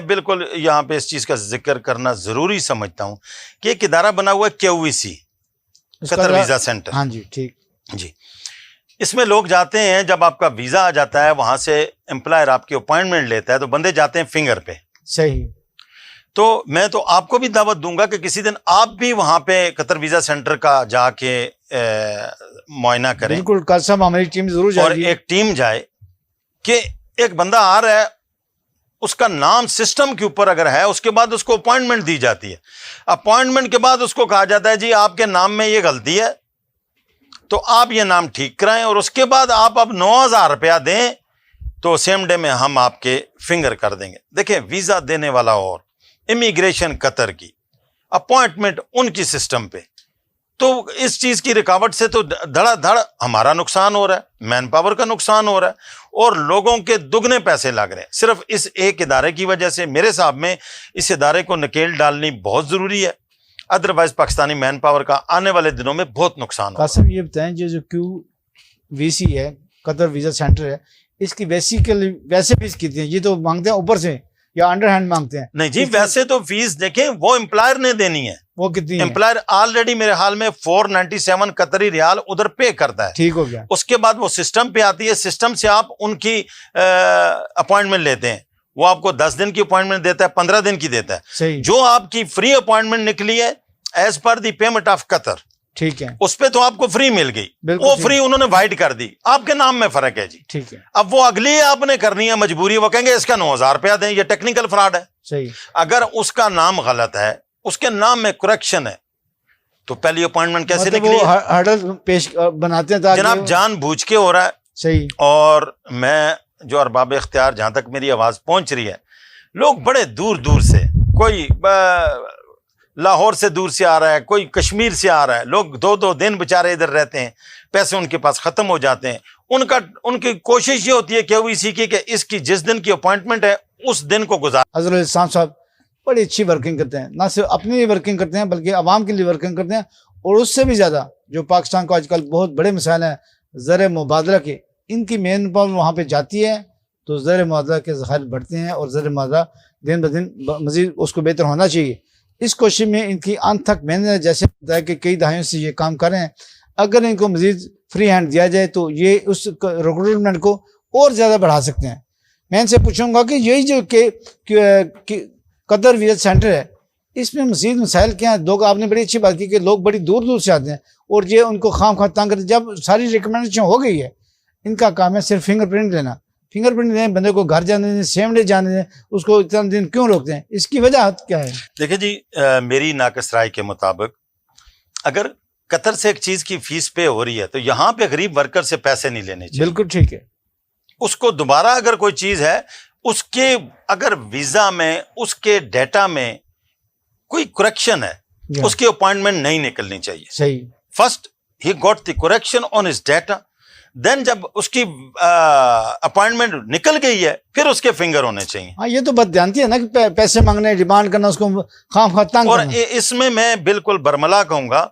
بالکل یہاں پہ اس چیز کا ذکر کرنا ضروری سمجھتا ہوں کہ ایک ادارہ بنا ہوا ہے QVC، قطر ویزا سینٹر. ہاں جی ٹھیک جی. اس میں لوگ جاتے ہیں، جب آپ کا ویزا آ جاتا ہے وہاں سے امپلائر آپ کی اپوائنٹمنٹ لیتا ہے تو بندے جاتے ہیں فنگر پہ. صحیح. تو میں تو آپ کو بھی دعوت دوں گا کہ کسی دن آپ بھی وہاں پہ قطر ویزا سینٹر کا جا کے معائنہ کریں. بالکل قاضی صاحب ہماری ٹیم ضرور جائے اور گی. ایک ٹیم جائے کہ ایک بندہ آ رہا ہے، اس کا نام سسٹم کے اوپر اگر ہے، اس کے بعد اس کو اپوائنٹمنٹ دی جاتی ہے. اپوائنٹمنٹ کے بعد اس کو کہا جاتا ہے جی آپ کے نام میں یہ غلطی ہے تو آپ یہ نام ٹھیک کرائیں، اور اس کے بعد آپ اب 9,000 روپیہ دیں تو سیم ڈے میں ہم آپ کے فنگر کر دیں گے. دیکھیں ویزا دینے والا اور امیگریشن قطر کی اپوائنٹمنٹ ان کی سسٹم پہ، تو اس چیز کی رکاوٹ سے تو دھڑا دھڑ ہمارا نقصان ہو رہا ہے، مین پاور کا نقصان ہو رہا ہے، اور لوگوں کے دگنے پیسے لگ رہے ہیں صرف اس ایک ادارے کی وجہ سے. میرے حساب میں اس ادارے کو نکیل ڈالنی بہت ضروری ہے، ادروائز پاکستانی مین پاور کا آنے والے دنوں میں بہت نقصان ہوگا. قاسم یہ بتائیں جو QVC ہے، قطر ویزا سینٹر ہے، اس کی ویسے فیس کتنی ہے؟ یہ تو مانگتے ہیں اوپر سے یا انڈر ہینڈ مانگتے ہیں؟ نہیں جی، ویسے تو فیس دیکھیں وہ امپلائر نے دینی ہے. وہ کتنی ہے؟ امپلائر آلریڈی میرے حال میں 497 قطری ریال ادھر پے کرتا ہے. ٹھیک ہو گیا. اس کے بعد وہ سسٹم پہ آتی ہے، سسٹم سے آپ ان کی اپوائنٹمنٹ لیتے ہیں، وہ آپ کو 10 دن کی اپوائنٹمنٹ دیتا ہے، 15 دن کی دیتا ہے. صحیح. جو آپ کی فری اپوائنٹمنٹ نکلی ہے as per the payment of Qatar, ٹھیک ہے، اس پہ تو آپ کو فری مل گئی، بالکل وہ ٹھیک. فری انہوں نے وائڈ کر دی، آپ کے نام میں فرق ہے جی. ٹھیک ہے. اب وہ اگلی آپ نے کرنی ہے مجبوری، وہ کہیں گے اس کا 9,000 روپیہ دیں، یہ ٹیکنیکل فراڈ ہے. صحیح. اگر اس کا نام غلط ہے، اس کے نام میں کریکشن ہے، تو پہلی اپوائنٹمنٹ کیسے مطلب نکلی؟ وہ ہرڈل پیش بناتے ہیں تاکہ جناب جان بوجھ کے ہو رہا ہے. صحیح. اور میں جو ارباب اختیار، جہاں تک میری آواز پہنچ رہی ہے، لوگ بڑے دور دور سے، کوئی لاہور سے دور سے آ رہا ہے، کوئی کشمیر سے آ رہا ہے، لوگ 2 دن بیچارے ادھر رہتے ہیں، پیسے ان کے پاس ختم ہو جاتے ہیں. ان کی کوشش یہ ہوتی ہے QVC کی کہ اس کی جس دن کی اپوائنٹمنٹ ہے اس دن کو گزار. حضرت الاسلام صاحب بڑی اچھی ورکنگ کرتے ہیں، نہ صرف اپنے لیے ورکنگ کرتے ہیں بلکہ عوام کے لیے ورکنگ کرتے ہیں، اور اس سے بھی زیادہ جو پاکستان کو آج کل بہت بڑے مسائل ہیں زر مبادلہ کے، ان کی مین پاور وہاں پہ جاتی ہے تو زر مبادلہ کے ذخائر بڑھتے ہیں، اور زر مبادلہ دن بدن مزید اس کو بہتر ہونا چاہیے. اس کوشش میں ان کی آنکھ تک محنت ہے، جیسے بتایا کہ کئی دہائیوں سے یہ کام کر رہے ہیں. اگر ان کو مزید فری ہینڈ دیا جائے تو یہ اس ریکروٹمنٹ کو اور زیادہ بڑھا سکتے ہیں. میں ان سے پوچھوں گا کہ یہی جو کہ قطر ویزا سینٹر ہے، اس میں مزید مسائل کیا ہیں؟ لوگ، آپ نے بڑی اچھی بات کی کہ لوگ بڑی دور دور سے آتے ہیں اور یہ ان کو خام خواہ تنگ کرتے ہیں. جب ساری ریکمنڈیشن ہو گئی ہے، ان کا کام ہے صرف فنگر پرنٹ لینا. فنگر پرنٹ دیں، بندے کو گھر جانے دیں، سیم ڈے جانے دیں، اس کو اتنا دن کیوں روکتے ہیں؟ اس کی وجہ کیا ہے؟ دیکھیں جی، میری ناقص رائے کے مطابق اگر قطر سے ایک چیز کی فیس پے ہو رہی ہے تو یہاں پہ غریب ورکر سے پیسے نہیں لینے چاہیے. بالکل ٹھیک ہے. اس کو دوبارہ اگر کوئی چیز ہے، اس کے اگر ویزا میں، اس کے ڈیٹا میں کوئی کریکشن ہے، اس کی اپوائنٹمنٹ نہیں نکلنی چاہیے. صحیح. First he got the correction on his data, then جب اس کی اپوائنٹمنٹ نکل گئی ہے پھر اس کے فنگر ہونے چاہیے. ہاں، یہ تو بددیانتی ہے نا کہ پیسے مانگنے، ڈیمانڈ کرنا، اس کو خام خواہ تنگ اور کرنا. اس میں بالکل برملا کہوں گا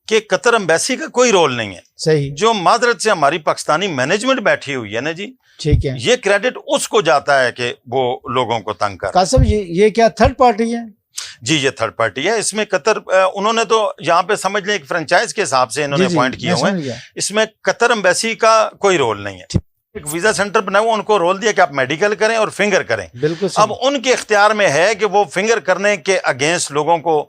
کہ قطر امبیسی کا کوئی رول نہیں ہے. صحیح. جو معذرت سے ہماری پاکستانی مینجمنٹ بیٹھی ہوئی ہے نا جی، ٹھیک ہے، یہ کریڈٹ اس کو جاتا ہے کہ وہ لوگوں کو تنگ کر. قاسم یہ کیا تھرڈ پارٹی ہے؟ جی یہ تھرڈ پارٹی ہے. اس میں قطر انہوں نے تو یہاں پہ سمجھ لیں ایک فرنچائز کے حساب سے انہوں نے اپوائنٹ کیے ہوئے ہیں. اس میں قطر امبیسی کا کوئی رول نہیں ہے. ایک ویزا سینٹر بنا ہوا، ان کو رول دیا کہ آپ میڈیکل کریں اور فنگر کریں. بالکل. اب ان کے اختیار میں ہے کہ وہ فنگر کرنے کے اگینسٹ لوگوں کو،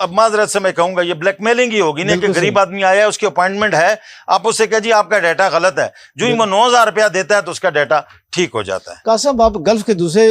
اب معذرت سے میں کہوں گا یہ بلیک میلنگ ہی ہوگی نا کہ غریب آدمی آیا ہے، اس کی اپوائنٹمنٹ ہے، آپ اس سے کہہ جی آپ کا ڈیٹا غلط ہے، جو ہی وہ 9,000 روپیہ دیتا ہے تو اس کا ڈیٹا ٹھیک ہو جاتا ہے. قاسم، آپ گلف کے دوسرے